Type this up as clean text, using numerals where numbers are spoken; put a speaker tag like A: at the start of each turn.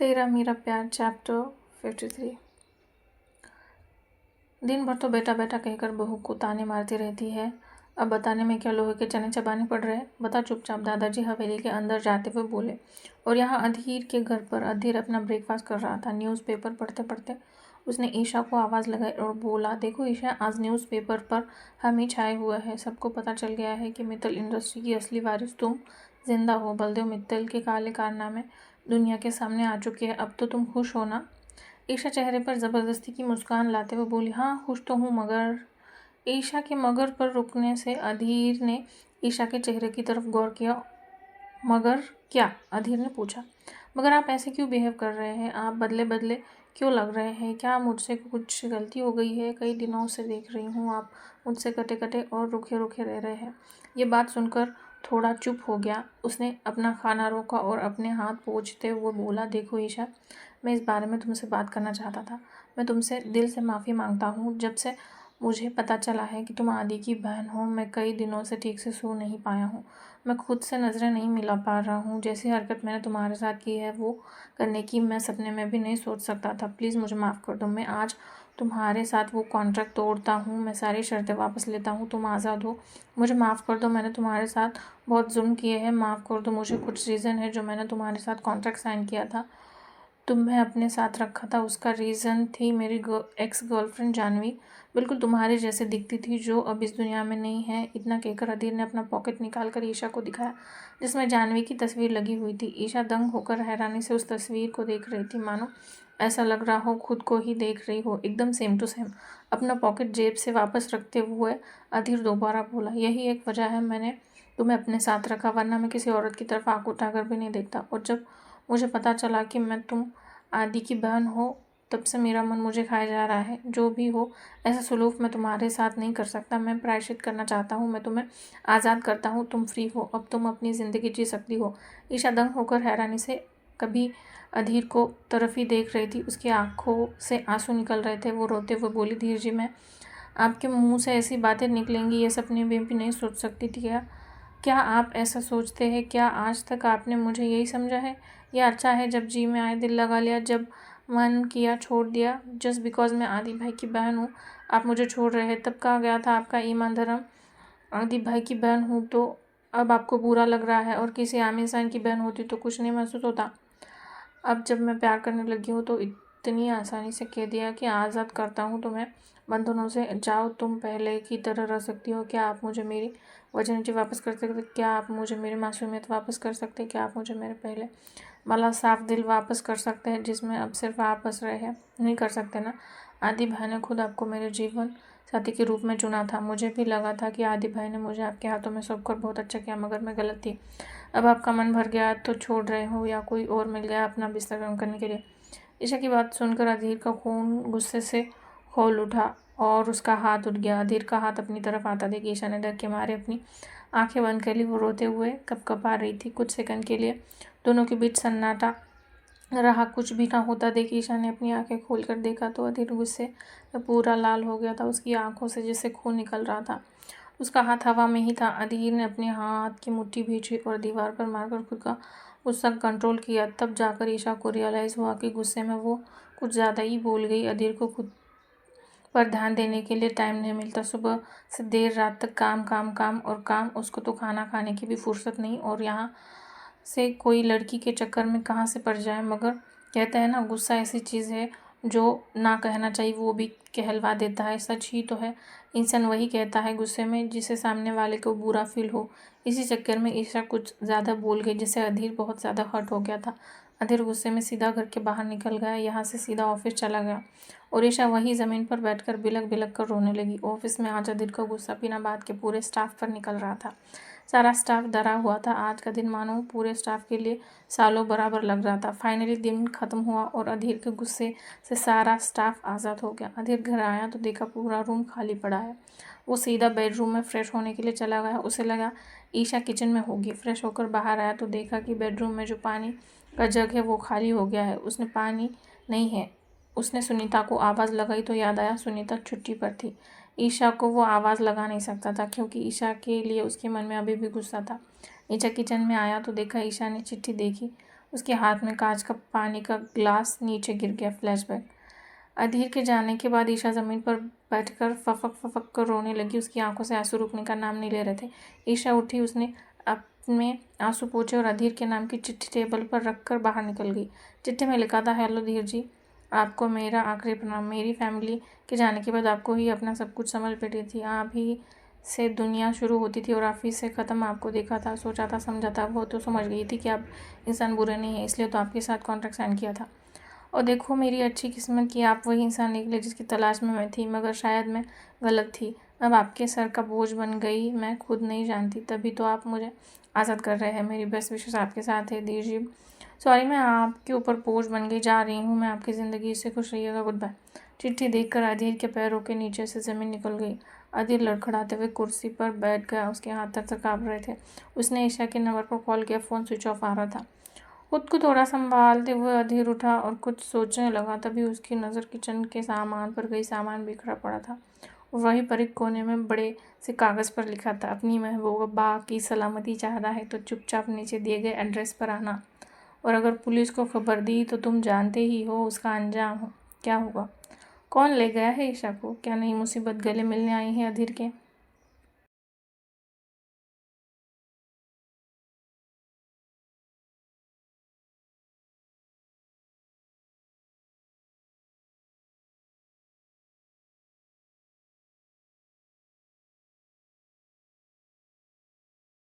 A: तेरा मेरा प्यार चैप्टर 53। दिन भर तो बेटा बेटा कहकर बहू को ताने मारती रहती है। अब बताने में क्या लोहे के चने चबाने पड़ रहे। बता चुपचाप, दादाजी हवेली के अंदर जाते हुए बोले। और यहाँ अधीर के घर पर अधीर अपना ब्रेकफास्ट कर रहा था। न्यूज़पेपर पढ़ते पढ़ते उसने ईशा को आवाज़ लगाई और बोला, देखो ईशा, आज न्यूज़पेपर पर हम ही छाए हुए हैं। सबको पता चल गया है कि मित्तल इंडस्ट्री की असली वारिस तुम जिंदा हो। बलदेव मित्तल के काले कारनामे दुनिया के सामने आ चुके हैं। अब तो तुम खुश हो ना? ईशा चेहरे पर ज़बरदस्ती की मुस्कान लाते हुए बोली, हाँ खुश तो हूँ, मगर। ईशा के मगर पर रुकने से अधीर ने ईशा के चेहरे की तरफ गौर किया। मगर क्या? अधीर ने पूछा। मगर आप ऐसे क्यों बिहेव कर रहे हैं? आप बदले बदले क्यों लग रहे हैं? क्या मुझसे कुछ गलती हो गई है? कई दिनों से देख रही हूँ आप मुझसे कटे कटे और रुखे रुखे रह रहे हैं। ये बात सुनकर थोड़ा चुप हो गया। उसने अपना खाना रोका और अपने हाथ पोंछते हुए बोला, देखो ईशा, मैं इस बारे में तुमसे बात करना चाहता था। मैं तुमसे दिल से माफ़ी मांगता हूँ। जब से मुझे पता चला है कि तुम आदि की बहन हो, मैं कई दिनों से ठीक से सो नहीं पाया हूँ। मैं खुद से नज़रें नहीं मिला पा रहा हूँ। जैसी हरकत मैंने तुम्हारे साथ की है वो करने की मैं सपने में भी नहीं सोच सकता था। प्लीज़ मुझे माफ़ कर दो। मैं आज तुम्हारे साथ वो कॉन्ट्रैक्ट तोड़ता हूँ। मैं सारी शर्तें वापस लेता हूँ। तुम आज़ाद हो। मुझे माफ़ कर दो। मैंने तुम्हारे साथ बहुत जुल्म किए हैं। माफ़ कर दो मुझे। कुछ रीज़न है जो मैंने तुम्हारे साथ कॉन्ट्रैक्ट साइन किया था, तुम्हें अपने साथ रखा था। उसका रीज़न थी मेरी एक्स गर्लफ्रेंड जानवी। बिल्कुल तुम्हारे जैसे दिखती थी, जो अब इस दुनिया में नहीं है। इतना कहकर अधीर ने अपना पॉकेट निकाल कर ईशा को दिखाया, जिसमें जानवी की तस्वीर लगी हुई थी। ईशा दंग होकर हैरानी से उस तस्वीर को देख रही थी, मानो ऐसा लग रहा हो खुद को ही देख रही हो, एकदम सेम टू सेम। अपना पॉकेट जेब से वापस रखते हुए अधीर दोबारा बोला, यही एक वजह है मैंने तुम्हें अपने साथ रखा, वरना मैं किसी औरत की तरफ आंख उठाकर भी नहीं देखता। और जब मुझे पता चला कि मैं तुम आदि की बहन हो, तब से मेरा मन मुझे खाया जा रहा है। जो भी हो, ऐसा सुलूक मैं तुम्हारे साथ नहीं कर सकता। मैं प्रायश्चित करना चाहता हूँ। मैं तुम्हें आज़ाद करता हूँ। तुम फ्री हो। अब तुम अपनी ज़िंदगी जी सकती हो। ईशा दंग होकर हैरानी से कभी अधीर को तरफ ही देख रही थी। उसकी आंखों से आंसू निकल रहे थे। वो रोते हुए बोली, धीर जी, मैं आपके मुंह से ऐसी बातें निकलेंगी ये सपने में भी नहीं सोच सकती थी। क्या आप ऐसा सोचते हैं? क्या आज तक आपने मुझे यही समझा है? यह अच्छा है जब जी में आए दिल लगा लिया, जब मन किया छोड़ दिया। जस्ट बिकॉज मैं आदि भाई की बहन हूँ आप मुझे छोड़ रहे हैं। तब कहा गया था आपका ईमान धर्म। आदि भाई की बहन हूँ तो अब आपको बुरा लग रहा है, और किसी आम इंसान की बहन होती तो कुछ नहीं महसूस होता। अब जब मैं प्यार करने लगी हूँ तो इतनी आसानी से कह दिया कि आज़ाद करता हूँ तुम्हें बंधनों से। जाओ, तुम पहले की तरह रह सकती हो। क्या आप मुझे मेरी वर्जिनिटी वापस कर सकते? क्या आप मुझे मेरी मासूमियत वापस कर सकते? क्या आप मुझे मेरे पहले वाला साफ दिल वापस कर सकते हैं, जिसमें अब सिर्फ आप बस रहे हैं? नहीं कर सकते ना? आदि भाई ने खुद आपको मेरे जीवन साथी के रूप में चुना था। मुझे भी लगा था कि आदि भाई ने मुझे आपके हाथों में सौंप कर बहुत अच्छा किया, मगर मैं गलत थी। अब आपका मन भर गया तो छोड़ रहे हो, या कोई और मिल गया अपना बिस्तर गर्म करने के लिए? ईशा की बात सुनकर अधीर का खून गुस्से से खौल उठा और उसका हाथ उठ गया। अधीर का हाथ अपनी तरफ आता देख ईशा ने डर के मारे अपनी आंखें बंद कर ली। वो रोते हुए कपकपा रही थी। कुछ सेकंड के लिए दोनों के बीच सन्नाटा रहा। कुछ भी ना होता देख ईशा ने अपनी आंखें खोलकर देखा तो अधीर गुस्से में पूरा लाल हो गया था। उसकी आंखों से जैसे खून निकल रहा था। उसका हाथ हवा में ही था। अधीर ने अपने हाथ की मुट्ठी भींची और दीवार पर मारकर खुद का गुस्सा कंट्रोल किया। तब जाकर ईशा को रियलाइज़ हुआ कि गुस्से में वो कुछ ज़्यादा ही बोल गई। अधीर को खुद पर ध्यान देने के लिए टाइम नहीं मिलता। सुबह से देर रात तक काम काम काम और काम। उसको तो खाना खाने की भी फुर्सत नहीं, और यहाँ से कोई लड़की के चक्कर में कहाँ से पड़ जाए। मगर कहते हैं ना, गुस्सा ऐसी चीज़ है जो ना कहना चाहिए वो भी कहलवा देता है। सच ही तो है, इंसान वही कहता है गुस्से में जिसे सामने वाले को बुरा फील हो। इसी चक्कर में ईशा कुछ ज़्यादा बोल गई, जिससे अधीर बहुत ज़्यादा हर्ट हो गया था। अधीर गुस्से में सीधा घर के बाहर निकल गया, यहाँ से सीधा ऑफिस चला गया, और ईशा वहीं ज़मीन पर बैठकर बिलक बिलक कर रोने लगी। ऑफिस में आज अधीर का गुस्सा बिना बात के पूरे स्टाफ पर निकल रहा था। सारा स्टाफ डरा हुआ था। आज का दिन मानो पूरे स्टाफ के लिए सालों बराबर लग रहा था। फाइनली दिन खत्म हुआ और अधीर के गुस्से से सारा स्टाफ आज़ाद हो गया। अधीर घर आया तो देखा पूरा रूम खाली पड़ा है। वो सीधा बेडरूम में फ्रेश होने के लिए चला गया। उसे लगा ईशा किचन में होगी। फ्रेश होकर बाहर आया तो देखा कि बेडरूम में जो पानी का जग है वो खाली हो गया है। उसने पानी नहीं है। उसने सुनीता को आवाज़ लगाई तो याद आया सुनीता छुट्टी पर थी। ईशा को वो आवाज़ लगा नहीं सकता था, क्योंकि ईशा के लिए उसके मन में अभी भी गुस्सा था। ईशा किचन में आया तो देखा ईशा ने चिट्ठी देखी। उसके हाथ में कांच का पानी का ग्लास नीचे गिर गया। फ्लैशबैक। अधीर के जाने के बाद ईशा ज़मीन पर बैठकर फफक फफक कर रोने लगी। उसकी आंखों से आंसू रुकने का नाम नहीं ले रहे थे। ईशा उठी, उसने अपने आंसू पोंछे और अधीर के नाम की चिट्ठी टेबल पर रखकर बाहर निकल गई। चिट्ठी में लिखा था, हेलो धीर जी, आपको मेरा आखिरी प्रणाम। मेरी फैमिली के जाने के बाद आपको ही अपना सब कुछ समझ बैठी थी। आप ही से दुनिया शुरू होती थी और आप ही से ख़त्म। आपको देखा था, सोचा था, समझा था। वो तो समझ गई थी कि आप इंसान बुरे नहीं है, इसलिए तो आपके साथ कॉन्ट्रैक्ट साइन किया था। और देखो मेरी अच्छी किस्मत कि आप वही इंसान निकले जिसकी तलाश में मैं थी, मगर शायद मैं गलत थी। अब आपके सर का बोझ बन गई, मैं खुद नहीं जानती। तभी तो आप मुझे आज़ाद कर रहे हैं। मेरी बेस्ट विशेष आपके साथ है धीर जी। सॉरी, मैं आपके ऊपर बोझ बन गई, जा रही हूँ मैं आपकी ज़िंदगी से। खुश रहिएगा, गुड बाय। चिट्ठी देखकर अधीर के पैरों के नीचे से ज़मीन निकल गई। अधीर लड़खड़ाते हुए कुर्सी पर बैठ गया। उसके हाथ थर-थर काँप रहे थे। उसने ईशा के नंबर पर कॉल किया। फ़ोन स्विच ऑफ आ रहा था। खुद को थोड़ा संभालते हुए अधीर उठा और कुछ सोचने लगा। तभी उसकी नज़र किचन के सामान पर गई। सामान बिखरा पड़ा था। वहीं पर एक कोने में बड़े से कागज़ पर लिखा था, अपनी महबूबा की सलामती चाहता है तो चुपचाप नीचे दिए गए एड्रेस पर आना, और अगर पुलिस को खबर दी तो तुम जानते ही हो उसका अंजाम क्या होगा। कौन ले गया है ईशा को? क्या नई मुसीबत गले मिलने आई है अधीर के?